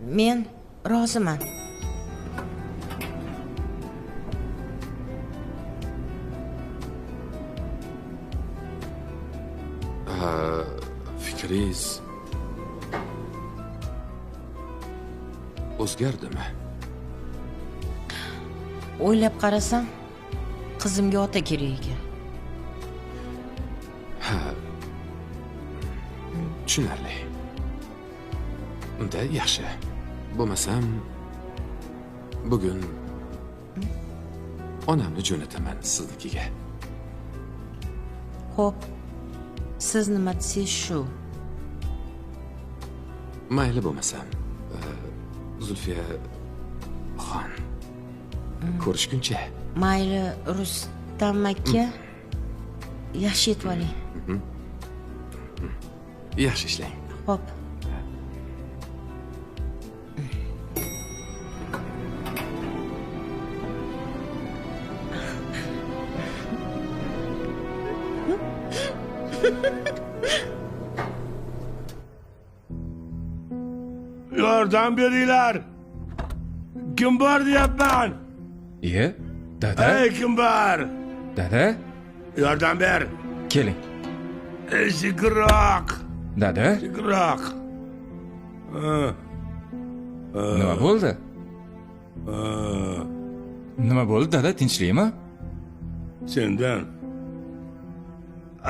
Men roziman. Fikringiz o'zgardimi? O'ylab qarasam, qizimga ota kerak ekan. Tushunarli. Unda yaxshi. Bo'lmasam bugun onamni jo'nataman siznikiga. Xo'p. Siz nima desangiz shu. Mayli bo'lmasam, Zulfiya xon. Ko'rishguncha. Mayli, Rustam aka. Yaxshi yetib oling. Yaxshi ishlang. Xo'p. Yordam beringlar. Kim bor deyapman? Iye, dada. Ey, kim bor? Dada, Yordam ber. keling. Zikroq. Dada, Zikroq. nima bo'ldi? Nima bo'ldi, dada? Tinchlikmi? Sendan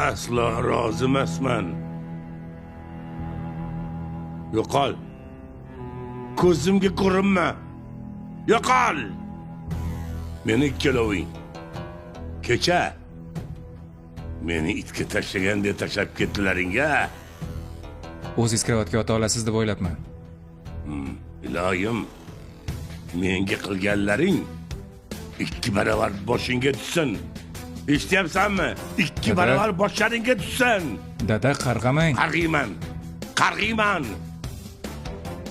aslo rozi emasman. Yo'qol. Ko'zimga ko'rinma. Yo'qol. Meni ikkaloving. Kecha meni itga tashlaganda tashlab ketdilaring-a. O'zingiz karavotga o'ta olasiz deb o'ylabman. Iloyim, menga qilganlaring 2 barobar boshingga tushsin. Eshityapsanmi? 2 barobar boshlaringga tushsin. Dada, qarg'amang. Qarg'iyman.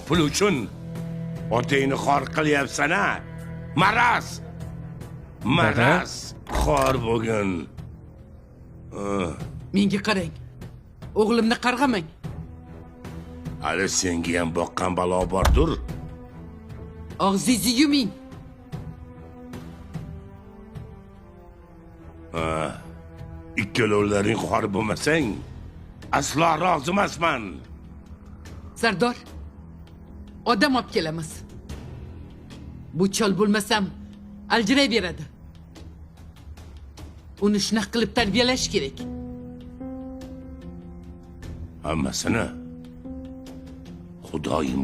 Pul uchun otangni xor qilyapsan-a? Maraz xor bo'lgin. Menga qarang. O'g'limni qarg'amang. Hali senga ham boqqan balo bordir. Og'zingizni yuming. Ikkalovlaring xor bo'lmasang, aslo rozi emasman. Sardor, odam olib kelamiz. Bu chol bo'lmasam aljiray beradi. Uni shunaqa qilib tarbiyalash kerak. Hammasini Xudoyim